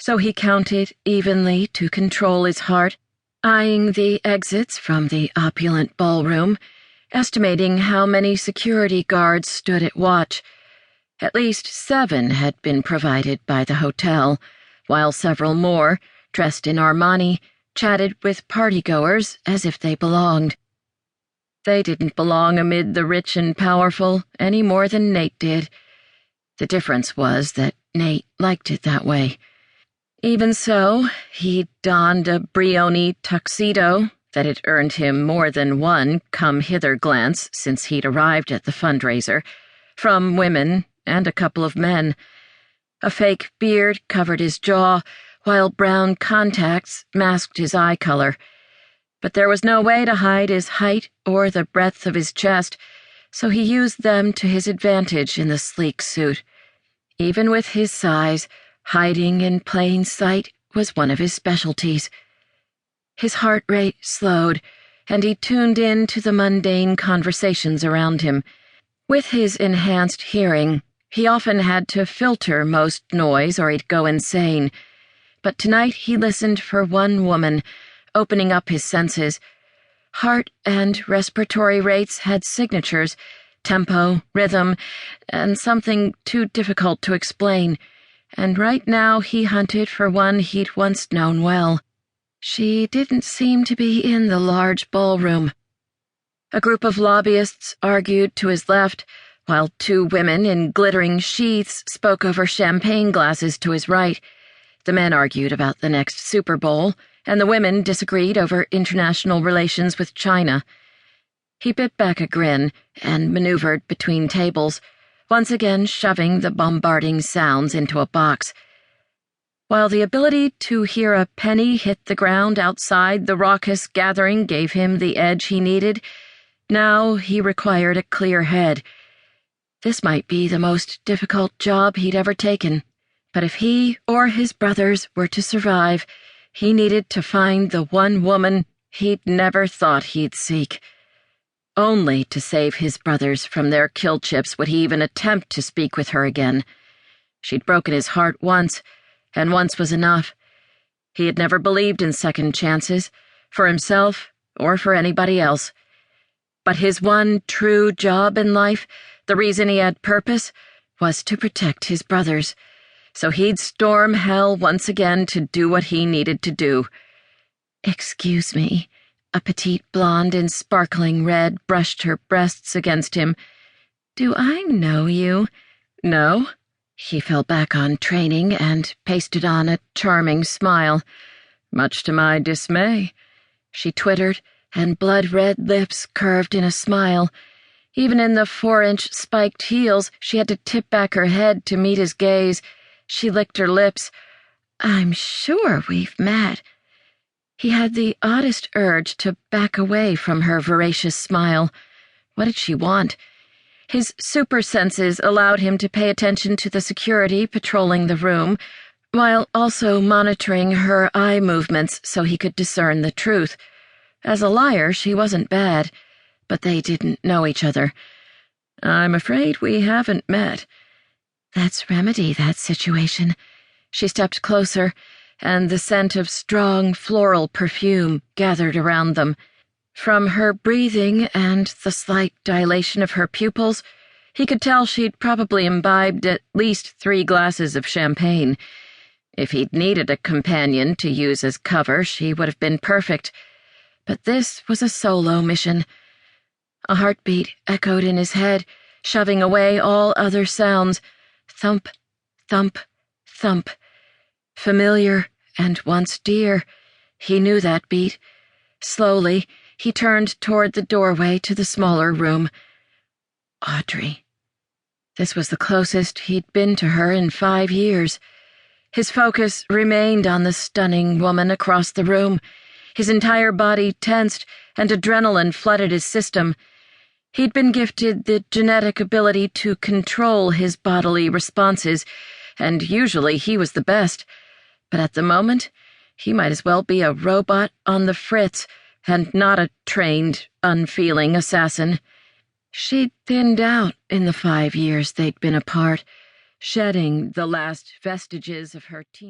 So he counted evenly to control his heart, eyeing the exits from the opulent ballroom, estimating how many security guards stood at watch. At least 7 had been provided by the hotel, while several more, dressed in Armani, chatted with partygoers as if they belonged. They didn't belong amid the rich and powerful any more than Nate did. The difference was that Nate liked it that way. Even so, he donned a Brioni tuxedo that had earned him more than one come-hither glance since he'd arrived at the fundraiser, from women and a couple of men. A fake beard covered his jaw, while brown contacts masked his eye color. But there was no way to hide his height or the breadth of his chest, so he used them to his advantage in the sleek suit. Even with his size, hiding in plain sight was one of his specialties. His heart rate slowed, and he tuned in to the mundane conversations around him. With his enhanced hearing, he often had to filter most noise or he'd go insane. But tonight he listened for one woman, opening up his senses. Heart and respiratory rates had signatures, tempo, rhythm, and something too difficult to explain, and right now he hunted for one he'd once known well. She didn't seem to be in the large ballroom. A group of lobbyists argued to his left, while 2 women in glittering sheaths spoke over champagne glasses to his right. The men argued about the next Super Bowl, and the women disagreed over international relations with China. He bit back a grin and maneuvered between tables, once again shoving the bombarding sounds into a box. While the ability to hear a penny hit the ground outside the raucous gathering gave him the edge he needed, now he required a clear head. This might be the most difficult job he'd ever taken, but if he or his brothers were to survive, he needed to find the one woman he'd never thought he'd seek. Only to save his brothers from their kill chips would he even attempt to speak with her again. She'd broken his heart once, and once was enough. He had never believed in second chances, for himself or for anybody else. But his one true job in life, the reason he had purpose, was to protect his brothers. So he'd storm hell once again to do what he needed to do. "Excuse me." A petite blonde in sparkling red brushed her breasts against him. "Do I know you?" "No." He fell back on training and pasted on a charming smile. "Much to my dismay," she twittered, and blood-red lips curved in a smile. Even in the 4-inch spiked heels, she had to tip back her head to meet his gaze. She licked her lips. "I'm sure we've met." He had the oddest urge to back away from her voracious smile. What did she want? His super senses allowed him to pay attention to the security patrolling the room, while also monitoring her eye movements so he could discern the truth. As a liar, she wasn't bad, but they didn't know each other. "I'm afraid we haven't met." "Let's remedy that situation." She stepped closer, and the scent of strong floral perfume gathered around them. From her breathing and the slight dilation of her pupils, he could tell she'd probably imbibed at least 3 glasses of champagne. If he'd needed a companion to use as cover, she would have been perfect. But this was a solo mission. A heartbeat echoed in his head, shoving away all other sounds. Thump, thump, thump. Familiar and once dear. He knew that beat. Slowly, he turned toward the doorway to the smaller room. Audrey. This was the closest he'd been to her in 5 years. His focus remained on the stunning woman across the room. His entire body tensed, and adrenaline flooded his system. He'd been gifted the genetic ability to control his bodily responses, and usually he was the best. But at the moment, he might as well be a robot on the fritz, and not a trained, unfeeling assassin. She'd thinned out in the 5 years they'd been apart, shedding the last vestiges of her teenage